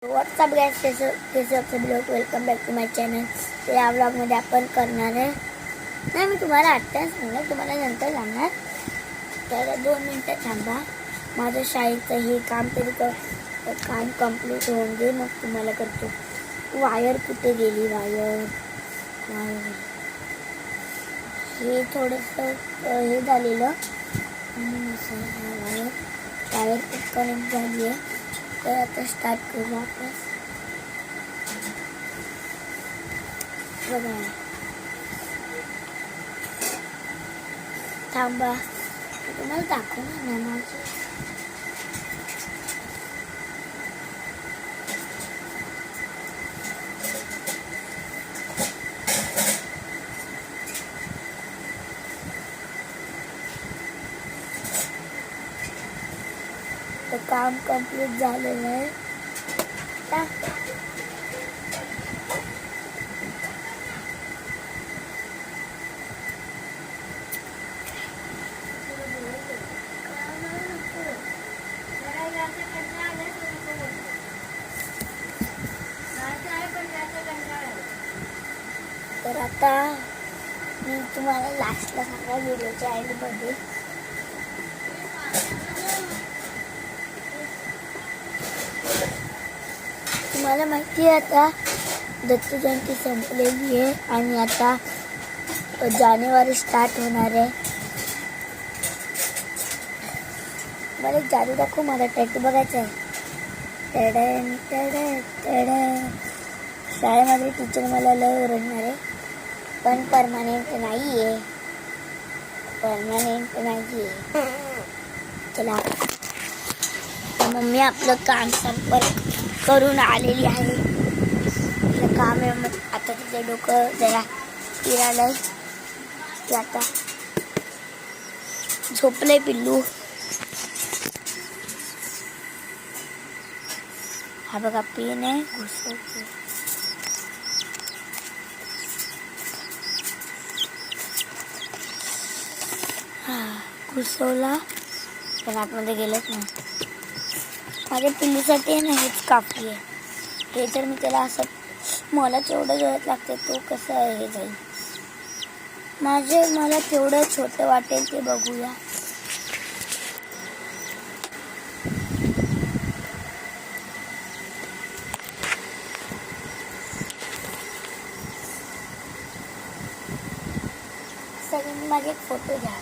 WhatsApp guys, कैसे आप सभी लोग, welcome back to my channel. तर या व्लॉगमध्ये आपण करणार आहे नाही, मी तुम्हाला आत्ताच सांगणार, तुम्हाला नंतर सांगणार। तर 2 मिनिटं थांबा, माझं शाळेचं हे काम तरी काम कंप्लीट होऊन दे, मग तुम्हाला करतो। वायर कुठे गेली? वायर हे थोडंसं हे झालेलं, वायर कनेक्ट झाली आहे। तर आता स्टार्ट करू वापस। बघा, थांबा, तुम्हाला दाखवणार ना माझं। तर काम कंप्लीट झालेलं आहे। तर आता मी तुम्हाला लास्टला सांगणार व्हिडिओच्या एंडमध्ये। तुम्हाला माहिती आहे आता दत्त जयंती संपलेली आहे आणि आता जानेवारी स्टार्ट होणार आहे। मला एक जादू दाखव, मला टॅटू बघायचा आहे। टडन टडन टडन। शाळेमध्ये टीचर मला लय ओरडणार आहे, पण परमनंट नाही आहे, परमनंट नाही आहे। चला, मम्मी आपलं काम संपर्क करून आलेली आहे। तिचं काम आहे, मग आता तिचं डोकं जरा फिरायलंय। ते आता झोपलंय पिल्लू। हा बघा, पेन आहे, घुसवते। हा घुसवला, पण आतमध्ये गेलंच नाही। माझ्या पिल्लूसाठी आहे ना, हेच काफी आहे। हे जर मी त्याला असं, मला तेवढं गळत लागते, तो कसं हे जाईल। मला तेवढं छोटं वाटेल ते बघूया। सगळ्यांनी माझे एक फोटो घ्या।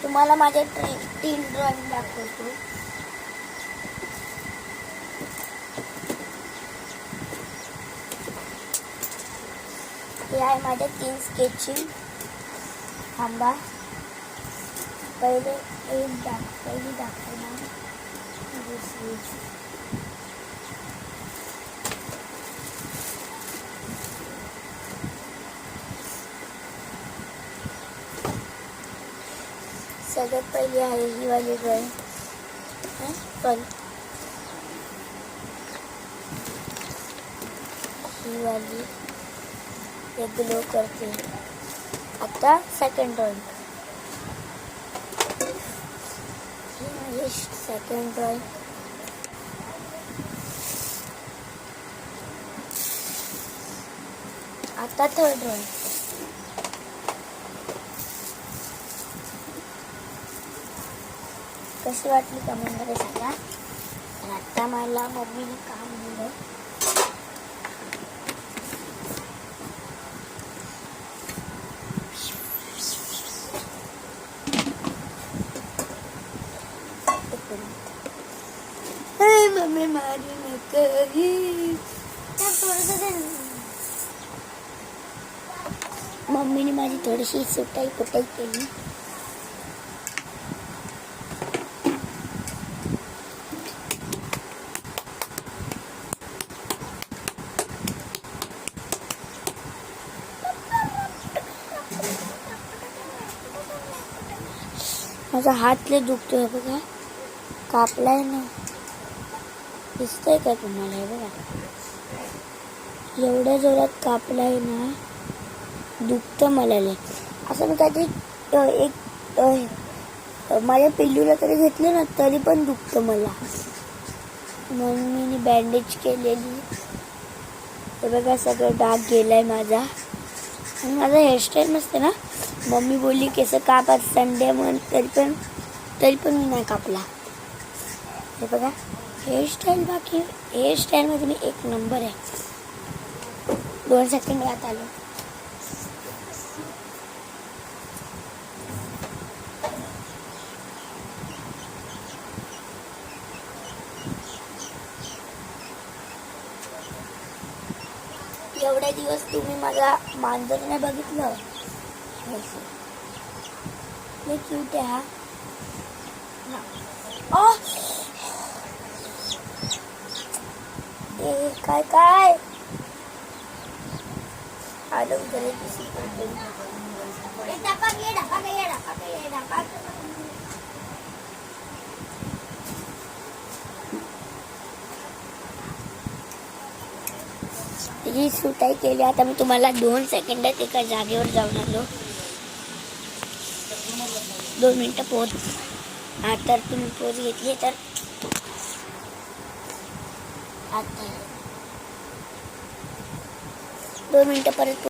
तुम्हाला माझे 3 ड्रॉइंग दाखवतो। हे आहे माझे 3 स्केचिंग। थांबा, पहिली दाखवणार, दुसरी। सगळ्यात पहिली आहे ही वाली ड्रॉइंग, पण ही वाली हे ग्लो करते। आता सेकंड ड्रॉइंग, ही माझी सेकंड ड्रॉइंग। आता थर्ड ड्रॉइंग। कशी वाटली कमेंटमध्ये सांगा। आणि आता मला मम्मीने काम दिलं, मम्मी मारी नकही। मम्मीने माझी थोडीशी सुटाई पुटाई केली। माझा हात लय दुखतोय बघा, कापलाय ना, दिसतंय का तुम्हाला? हे बघा, एवढ्या जोरात कापलाय ना, दुखतं मला लय. असं मी काहीतरी माझ्या पिल्लूला तरी घेतलं ना तरी पण दुखतं मला. म्हणून मी बँडेज केलेली. हे बघा सगळं डाग गेलाय माझा. आणि माझा हेअरस्टाईल नसते ना, मम्मी बोलली केस काप आज संडे म्हणून, तरी पण मी नाही कापला. हे बघा हेअरस्टाईल, बाकी हेअरस्टाईलमध्ये मी एक नंबर आहे. 2 सेकंदात आलो. एवढे दिवस तुम्ही माझा मांजर नाही बघितलं. लय क्यूट आहे हा. काय आलो ही सुटाई केली. आता मी तुम्हाला 2 सेकंदात एका जागेवर जाऊन आलो. 2 मिनिटं पोच. तर तुम्ही पोच घेतली तर आता 2 मिनिटं परत